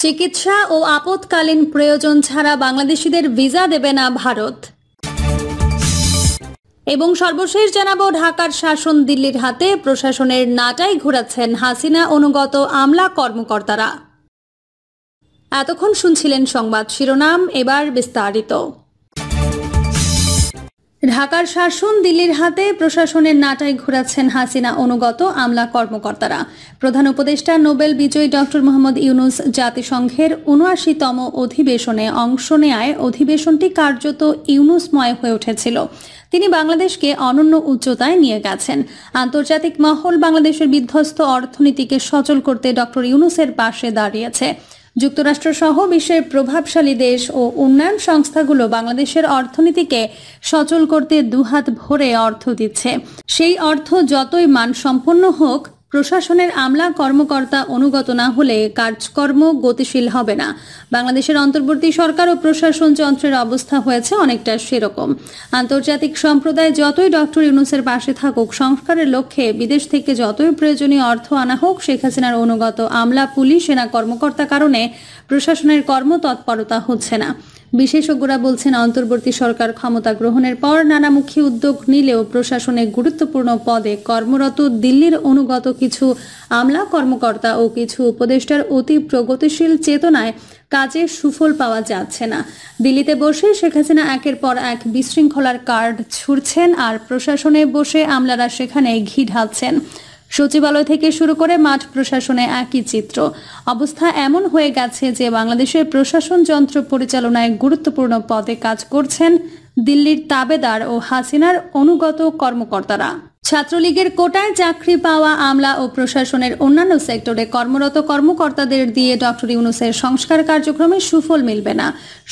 চিকিৎসা ও আপৎকালীন প্রয়োজন ছাড়া বাংলাদেশিদের ভিসা দেবে না ভারত। এবং সর্বশেষ জানাবো, ঢাকার শাসন দিল্লির হাতে, প্রশাসনের নাটাই ঘোরাচ্ছেন হাসিনা অনুগত আমলা কর্মকর্তারা। এতক্ষণ শুনছিলেন সংবাদ শিরোনাম, এবার বিস্তারিত। ঢাকার শাসন দিল্লির হাতে, প্রশাসনের নাটাই ঘোরাচ্ছেন হাসিনা অনুগত আমলা কর্মকর্তারা। প্রধান উপদেষ্টা নোবেল বিজয়ী ডক্টর মোহাম্মদ ইউনূস জাতিসংঘের ৭৯তম অধিবেশনে অংশ নেয় অধিবেশনটি কার্যত ইউনূসময় হয়ে উঠেছিল। তিনি বাংলাদেশকে অনন্য উচ্চতায় নিয়ে গেছেন। আন্তর্জাতিক মহল বাংলাদেশের বিধ্বস্ত অর্থনীতিকে সচল করতে ডক্টর ইউনূসের পাশে দাঁড়িয়েছে। যুক্তরাষ্ট্র সহ বিশ্বের প্রভাবশালী দেশ ও উন্নয়ন সংস্থাগুলো বাংলাদেশের অর্থনীতিকে সচল করতে দুহাত ভরে অর্থ দিচ্ছে। সেই অর্থ যতই মানসম্পন্ন হোক, প্রশাসনের আমলা কর্মকর্তা অনুগত না হলে কাজকর্ম গতিশীল হবে না। বাংলাদেশের অন্তর্বর্তী সরকার ও প্রশাসন যন্ত্রের অবস্থা হয়েছে অনেকটা সেরকম। আন্তর্জাতিক সম্প্রদায় যতই ডক্টর ইউনূসের পাশে থাকুক, সংস্কারের লক্ষ্যে বিদেশ থেকে যতই প্রয়োজনীয় অর্থ আনা হোক, শেখ হাসিনার অনুগত আমলা, পুলিশ, সেনা কর্মকর্তা কারণে প্রশাসনের কর্মতৎপরতা হচ্ছে না। বিশেষজ্ঞরা বলছেন, অন্তর্বর্তী সরকার ক্ষমতা গ্রহণের পর নানামুখী উদ্যোগ নিলেও প্রশাসনে গুরুত্বপূর্ণ পদে কর্মরত দিল্লির অনুগত কিছু আমলা কর্মকর্তা ও কিছু উপদেষ্টার অতি প্রগতিশীল চেতনায় কাজে সুফল পাওয়া যাচ্ছে না। দিল্লিতে বসে শেখ হাসিনা একের পর এক বিশৃঙ্খলার কার্ড ছুড়ছেন, আর প্রশাসনে বসে আমলারা সেখানে ঘি ঢালছেন। সচিবালয় থেকে শুরু করে মাঠ প্রশাসনে একই চিত্র। অবস্থা এমন হয়ে গেছে যে বাংলাদেশের প্রশাসন যন্ত্র পরিচালনায় গুরুত্বপূর্ণ পদে কাজ করছেন দিল্লির তাবেদার ও হাসিনার অনুগত কর্মকর্তারা। ছাত্রলীগের কোটায় চাকরি পাওয়া আমলা ও প্রশাসনের অন্যান্য সেক্টরে কর্মরত কর্মকর্তাদের দিয়ে ডক্টর ইউনূসের সংস্কার কার্যক্রমে সুফল মিলবে না।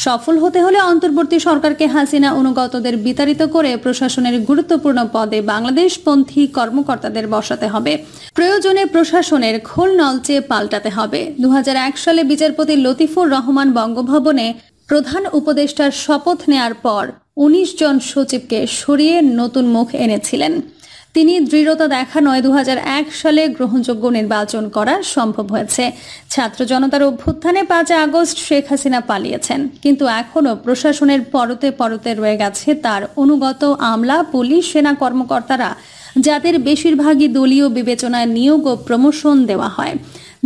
সফল হতে হলে অন্তর্বর্তী সরকারকে হাসিনা অনুগতদের বিতাড়িত করে প্রশাসনের গুরুত্বপূর্ণ পদে বাংলাদেশপন্থী কর্মকর্তাদের বসাতে হবে। প্রয়োজনে প্রশাসনের খোল নলচে পাল্টাতে হবে। ২০০১ সালে বিচারপতি লতিফুর রহমান বঙ্গভবনে প্রধান উপদেষ্টার শপথ নেয়ার পর ১৯ জন সচিবকে সরিয়ে নতুন মুখ এনেছিলেন। তিনি দৃঢ়তা দেখানোয় ২০০১ সালে গ্রহণযোগ্য নির্বাচন করা সম্ভব হয়েছে। ছাত্র জনতার অভ্যুত্থানে ৫ আগস্ট শেখ হাসিনা পালিয়েছেন, কিন্তু এখনও প্রশাসনের পরতে পরতে রয়ে গেছে তার অনুগত আমলা, পুলিশ, সেনা কর্মকর্তারা, যাদের বেশিরভাগই দলীয় বিবেচনায় নিয়োগ ও প্রমোশন দেওয়া হয়।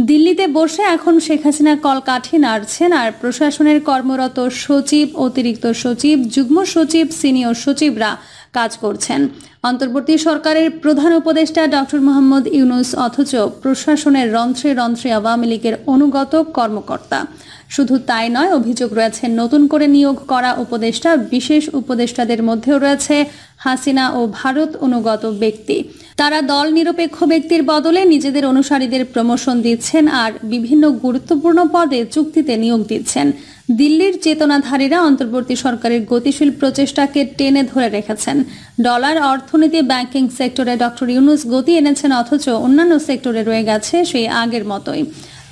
দিল্লিতে বসে এখন শেখ হাসিনা কলকাঠি নাড়ছেন, আর প্রশাসনের কর্মরত সচিব, অতিরিক্ত সচিব, যুগ্ম সচিব, সিনিয়র সচিবরা কাজ করছেন। অন্তর্বর্তী সরকারের প্রধান উপদেষ্টা ডক্টর মোহাম্মদ ইউনূস অথচ প্রশাসনের রন্ধ্রে রন্ধ্রে আওয়ামী লীগের অনুগত কর্মকর্তা। শুধু তাই নয়, অভিযোগ রয়েছে নতুন করে নিয়োগ করা উপদেষ্টা, বিশেষ উপদেষ্টাদের মধ্যেও রয়েছে হাসিনা ও ভারত অনুগত ব্যক্তি। তারা দল নিরপেক্ষ ব্যক্তির বদলে নিজেদের অনুসারীদের প্রমোশন দিচ্ছেন আর বিভিন্ন গুরুত্বপূর্ণ পদে চুক্তিতে নিয়োগ দিচ্ছেন। দিল্লির চেতনাধারীরা অন্তর্বর্তী সরকারের গতিশীল প্রচেষ্টাকে টেনে ধরে রেখেছেন। ডলার অর্থনীতি, ব্যাংকিং সেক্টরে ডক্টর ইউনূস গতি এনেছেন, অথচ অন্যান্য সেক্টরে রয়ে গেছে সেই আগের মতোই।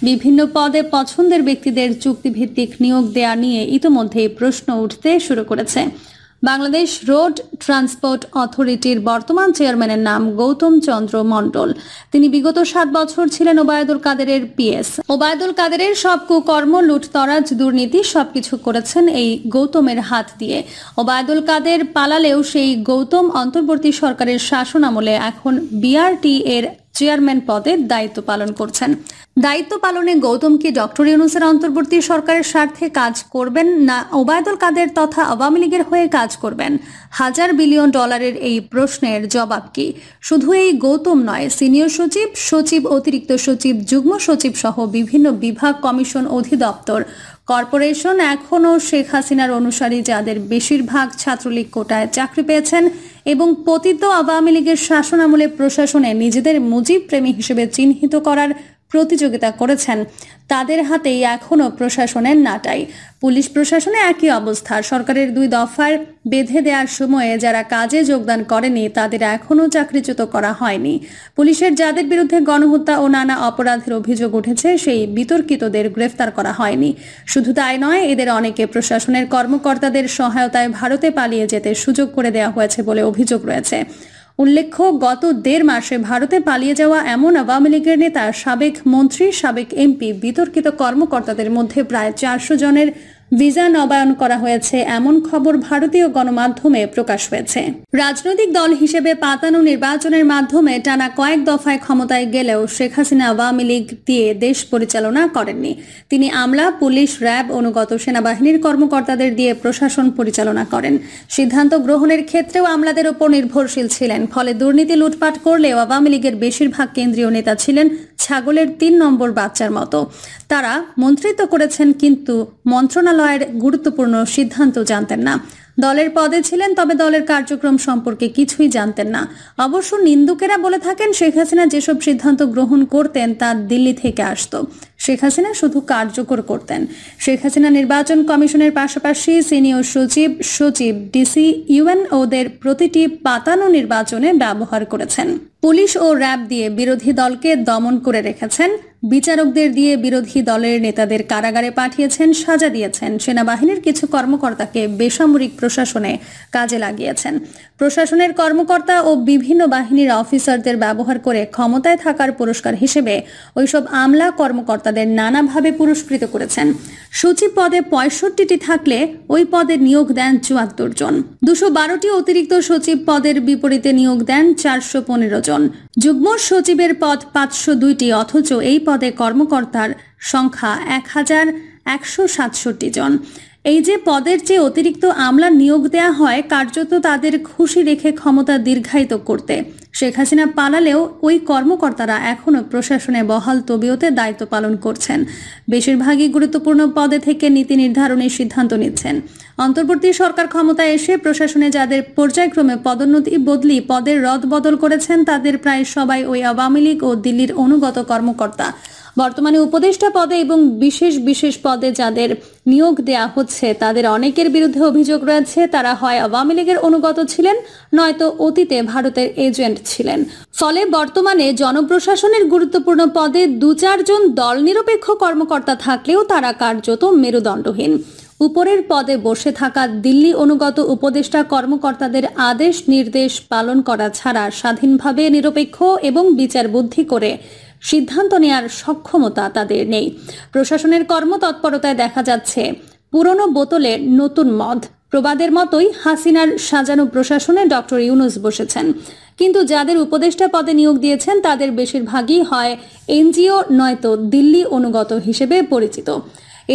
বিভিন্ন পদে পছন্দের ব্যক্তিদের চুক্তিভিত্তিক নিয়োগ দেয়া নিয়ে ইতোমধ্যেই প্রশ্ন উঠতে শুরু করেছে। বাংলাদেশ রোড ট্রান্সপোর্ট অথরিটির বর্তমান চেয়ারম্যানের নাম গৌতম চন্দ্র মণ্ডল। তিনি বিগত ৭ বছর ছিলেন ওবায়দুল কাদেরের পিএস। ওবায়দুল কাদেরের সব কুকর্ম, লুটতরাজ, দুর্নীতি সবকিছু করেছেন এই গৌতমের হাত দিয়ে। ওবায়দুল কাদের পালালেও সেই গৌতম অন্তর্বর্তী সরকারের শাসন আমলে এখন বিআরটি এর চেয়ারম্যান পদে দায়িত্ব পালন করছেন। দায়িত্ব পালনে গৌতম কি ডক্টর ইউনূসের অন্তর্বর্তী সরকারের স্বার্থে কাজ করবেন, না ওবায়দুল কাদের তথা আওয়ামী লীগের হয়ে কাজ করবেন? $১,০০০ বিলিয়ন এই প্রশ্নের জবাব কি? শুধু এই গৌতম নয়, সিনিয়র সচিব, সচিব, অতিরিক্ত সচিব, যুগ্ম সচিব সহ বিভিন্ন বিভাগ, কমিশন, অধিদপ্তর, কর্পোরেশন এখনও শেখ হাসিনার অনুসারী, যাদের বেশিরভাগ ছাত্রলীগ কোটায় চাকরি পেয়েছেন এবং পতিত আওয়ামী লীগের শাসন আমলে প্রশাসনে নিজেদের মুজিব প্রেমী হিসেবে চিহ্নিত করার প্রতিযোগিতা করেছেন, তাদের হাতেই এখনও প্রশাসনের নাটাই। পুলিশ প্রশাসনে একই অবস্থা। সরকারের ২ দফার বেঁধে দেওয়ার সময়ে যারা কাজে যোগদান করেনি তাদের এখনও চাকরিচ্যুত করা হয়নি। পুলিশের যাদের বিরুদ্ধে গণহত্যা ও নানা অপরাধের অভিযোগ উঠেছে, সেই বিতর্কিতদের গ্রেফতার করা হয়নি। শুধু তাই নয়, এদের অনেকে প্রশাসনের কর্মকর্তাদের সহায়তায় ভারতে পালিয়ে যেতে সুযোগ করে দেওয়া হয়েছে বলে অভিযোগ রয়েছে। উল্লেখ্য, গত 1.5 মাসে ভারতে পালিয়ে যাওয়া এমন আওয়ামী লীগের নেতা, সাবেক মন্ত্রী, সাবেক এমপি, বিতর্কিত কর্মকর্তাদের মধ্যে প্রায় 400 জনের ভিসা নবায়ন করা হয়েছে এমন খবর ভারতীয় গণমাধ্যমে প্রকাশ হয়েছে। রাজনৈতিক দল হিসেবে পাতানো নির্বাচনের মাধ্যমে টানা কয়েক দফায় ক্ষমতায় গেলেও শেখ হাসিনা আওয়ামী লীগ দিয়ে দেশ পরিচালনা করেননি। তিনি আমলা, পুলিশ, র্যাব অনুগত সেনাবাহিনীর কর্মকর্তাদের দিয়ে প্রশাসন পরিচালনা করেন। সিদ্ধান্ত গ্রহণের ক্ষেত্রেও আমলাদের ওপর নির্ভরশীল ছিলেন। ফলে দুর্নীতি, লুটপাট করলেও আওয়ামী লীগের বেশিরভাগ কেন্দ্রীয় নেতা ছিলেন ছাগলের 3 নম্বর বাচ্চার মতো। তারা মন্ত্রিত্ব করেছেন কিন্তু মন্ত্রণালয়ের গুরুত্বপূর্ণ সিদ্ধান্ত জানতেন না। দলের পদে ছিলেন, তবে দলের কার্যক্রম সম্পর্কে কিছুই জানতেন না। অবশ্য নিন্দুকেরা বলে থাকেন, শেখ হাসিনা যেসব সিদ্ধান্ত গ্রহণ করতেন তা দিল্লি থেকে আসতো। শেখ হাসিনা শুধু কার্যকর করতেন। শেখ হাসিনা নির্বাচন কমিশনের পাশাপাশি সিনিয়র সচিব, ডিসি, ইউএনওদের প্রতিটি পাতানো নির্বাচনে ব্যবহার করেছেন। পুলিশ ও র্যাব দিয়ে বিরোধী দলকে দমন করে রেখেছেন। বিচারকদের দিয়ে বিরোধী দলের নেতাদের কারাগারে পাঠিয়েছেন, সাজা দিয়েছেন। সেনাবাহিনীর কিছু কর্মকর্তাকে বেসামরিক প্রশাসনে কাজে লাগিয়েছেন। প্রশাসনের কর্মকর্তা ও বিভিন্ন বাহিনীর অফিসারদের ব্যবহার করে ক্ষমতায় থাকার পুরস্কার হিসেবে ওইসব আমলা কর্মকর্তাদের নানাভাবে পুরস্কৃত করেছেন। সচিব পদে 65টি থাকলে ওই পদে নিয়োগ দেন 74 জন। 212টি অতিরিক্ত সচিব পদের বিপরীতে নিয়োগ দেন 415 জন। যুগ্ম সচিবের পদ 502টি, অথচ এই পদে কর্মকর্তার সংখ্যা 1167 জন। এই যে পদের চেয়ে অতিরিক্ত আমলা নিয়োগ দেয়া হয় কার্যত তাদের খুশি রেখে ক্ষমতা দীর্ঘায়িত করতে। শেখ হাসিনা পালালেও ওই কর্মকর্তারা এখনো প্রশাসনে বহাল তবিয়তে দায়িত্ব পালন করছেন। বেশিরভাগই গুরুত্বপূর্ণ পদে থেকে নীতি নির্ধারণের সিদ্ধান্ত নিচ্ছেন। অন্তর্বর্তী সরকার ক্ষমতায় এসে প্রশাসনে যাদের পর্যায়ক্রমে পদোন্নতি বদলি পদের রদবদল করেছেন তাদের প্রায় সবাই ওই আওয়ামী লীগ ও দিল্লির অনুগত কর্মকর্তা। বর্তমানে উপদেষ্টা পদে এবং বিশেষ পদে যাদের নিয়োগ দেয়া হচ্ছে তাদের অনেকের বিরুদ্ধে অভিযোগ রয়েছে তারা হয় আওয়ামী লীগের অনুগত ছিলেন, নয়তো অতীতে ভারতের এজেন্ট ছিলেন। ফলে বর্তমানে জনপ্রশাসনের গুরুত্বপূর্ণ পদে 2-4 জন দল নিরপেক্ষ কর্মকর্তা থাকলেও তারা কার্যত মেরুদণ্ডহীন। উপরের পদে বসে থাকা দিল্লি অনুগত উপদেষ্টা কর্মকর্তাদের আদেশ নির্দেশ পালন করা ছাড়া স্বাধীনভাবে নিরপেক্ষ এবং বিচার বুদ্ধি করে সিদ্ধান্ত নেয়ার সক্ষমতা তাদের নেই। প্রশাসনের কর্মতৎপরতায় দেখা যাচ্ছে পুরনো বোতলে নতুন মদ। প্রবাদের মতোই হাসিনার সাজানো প্রশাসনে ডক্টর ইউনূস বসেছেন। কিন্তু যাদের উপদেষ্টা পদে নিয়োগ দিয়েছেন তাদের বেশিরভাগই হয় এনজিও নয়তো দিল্লি অনুগত হিসেবে পরিচিত।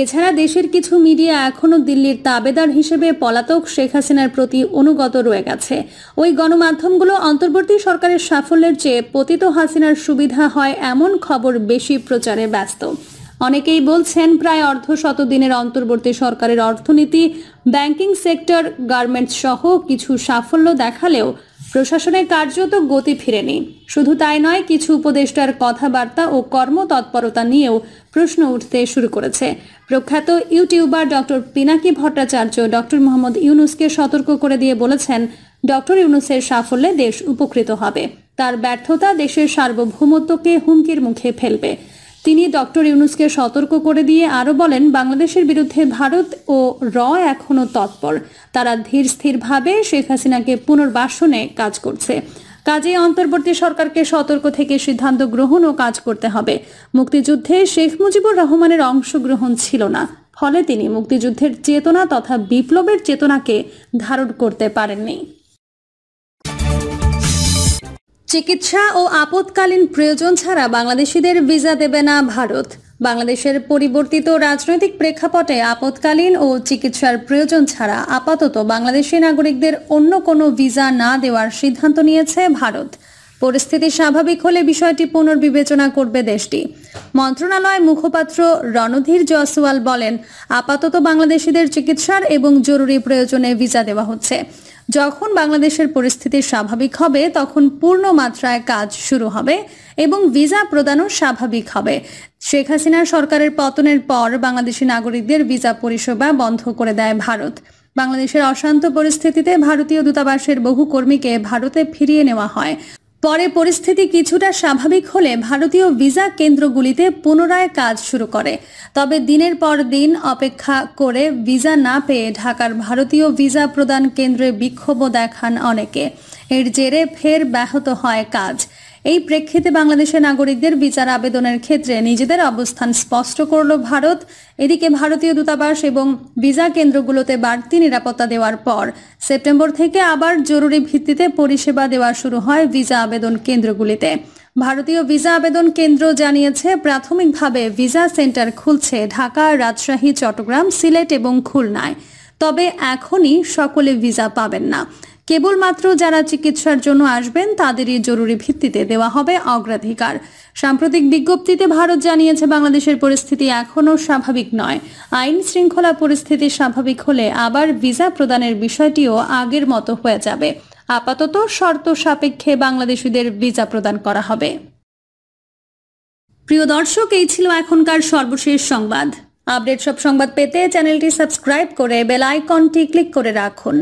এছাড়া দেশের কিছু মিডিয়া এখনও দিল্লির তাবেদার হিসেবে পলাতক শেখ হাসিনার প্রতি অনুগত রয়ে গেছে। ওই গণমাধ্যমগুলো অন্তর্বর্তী সরকারের সাফল্যের চেয়ে পতিত হাসিনার সুবিধা হয় এমন খবর বেশি প্রচারে ব্যস্ত। অনেকেই বলছেন প্রায় অর্ধশত দিনের অন্তর্বর্তী সরকারের অর্থনীতি, ব্যাংকিং সেক্টর, গার্মেন্টস সহ কিছু সাফল্য দেখালেও প্রশাসনের কার্যত গতি ফিরেনি। শুধু তাই নয়, কিছু উপদেষ্টার কথাবার্তা ও কর্মতৎপরতা নিয়েও প্রশ্ন উঠতে শুরু করেছে। প্রখ্যাত YouTuber doctor Pinaki Bhattacharya doctor Mohammad ইউনূসকে সতর্ক করে দিয়ে বলেছেন, ডক্টর ইউনূসের সাফল্যে দেশ উপকৃত হবে, তার ব্যর্থতা দেশের সার্বভৌমত্বকে হুমকির মুখে ফেলবে। তিনি ডক্টর ইউনূসকে সতর্ক করে দিয়ে আরও বলেন, বাংলাদেশের বিরুদ্ধে ভারত ও এখনও তৎপর। তারা ধীর স্থিরভাবে শেখ হাসিনাকে পুনর্বাসনে কাজ করছে। কাজেই অন্তর্বর্তী সরকারকে সতর্ক থেকে সিদ্ধান্ত গ্রহণ ও কাজ করতে হবে। মুক্তিযুদ্ধে শেখ মুজিবুর রহমানের অংশগ্রহণ ছিল না, ফলে তিনি মুক্তিযুদ্ধের চেতনা তথা বিপ্লবের চেতনাকে ধারণ করতে পারেননি। চিকিৎসা ও আপৎকালীন প্রয়োজন ছাড়া বাংলাদেশিদের ভিসা দেবে না ভারত। বাংলাদেশের পরিবর্তিত রাজনৈতিক প্রেক্ষাপটে আপৎকালীন ও চিকিৎসার প্রয়োজন ছাড়া আপাতত বাংলাদেশি নাগরিকদের অন্য কোনো ভিসা না দেওয়ার সিদ্ধান্ত নিয়েছে ভারত। পরিস্থিতি স্বাভাবিক হলে বিষয়টি পুনর্বিবেচনা করবে দেশটি। মন্ত্রণালয় মুখপাত্র রণধীর জয়সওয়াল বলেন, আপাতত বাংলাদেশিদের চিকিৎসার এবং জরুরি প্রয়োজনে ভিসা দেওয়া হচ্ছে। যখন বাংলাদেশের পরিস্থিতি স্বাভাবিক হবে তখন পূর্ণ মাত্রায় কাজ শুরু হবে এবং ভিসা প্রদানও স্বাভাবিক হবে। শেখ হাসিনার সরকারের পতনের পর বাংলাদেশি নাগরিকদের ভিসা পরিষেবা বন্ধ করে দেয় ভারত। বাংলাদেশের অশান্ত পরিস্থিতিতে ভারতীয় দূতাবাসের বহু কর্মীকে ভারতে ফিরিয়ে নেওয়া হয়। পরে পরিস্থিতি কিছুটা স্বাভাবিক হলে ভারতীয় ভিসা কেন্দ্রগুলিতে পুনরায় কাজ শুরু করে। তবে দিনের পর দিন অপেক্ষা করে ভিসা না পেয়ে ঢাকার ভারতীয় ভিসা প্রদান কেন্দ্রে বিক্ষোভও দেখান অনেকে। এর জেরে ফের ব্যাহত হয় কাজ। এই প্রেক্ষিতে বাংলাদেশের নাগরিকদের বিচার আবেদনের ক্ষেত্রে নিজেদের অবস্থান স্পষ্ট করল ভারত। এদিকে ভারতীয় দূতাবাস এবং ভিসা কেন্দ্রগুলোতে বাড়তি নিরাপত্তা দেওয়ার পর সেপ্টেম্বর থেকে আবার জরুরি ভিত্তিতে পরিষেবা দেওয়া শুরু হয় ভিসা আবেদন কেন্দ্রগুলিতে। ভারতীয় ভিসা আবেদন কেন্দ্র জানিয়েছে, প্রাথমিকভাবে ভিসা সেন্টার খুলছে ঢাকা, রাজশাহী, চট্টগ্রাম, সিলেট এবং খুলনায়। তবে এখনই সকলে ভিসা পাবেন না। কেবলমাত্র যারা চিকিৎসার জন্য আসবেন তাদেরই জরুরি ভিত্তিতে দেওয়া হবে অগ্রাধিকার। সাম্প্রতিক বিজ্ঞপ্তিতে ভারত জানিয়েছে, বাংলাদেশের পরিস্থিতি এখনও স্বাভাবিক নয়। আইন শৃঙ্খলা পরিস্থিতি স্বাভাবিক হলে আবার ভিসা প্রদানের বিষয়টিও আগের মতো হয়ে যাবে। আপাতত শর্ত সাপেক্ষে বাংলাদেশিদের ভিসা প্রদান করা হবে। প্রিয় দর্শক, এই ছিল এখনকার সর্বশেষ সংবাদ। আপডেট সব সংবাদ পেতে চ্যানেলটি সাবস্ক্রাইব করে বেল আইকনটি ক্লিক করে রাখুন।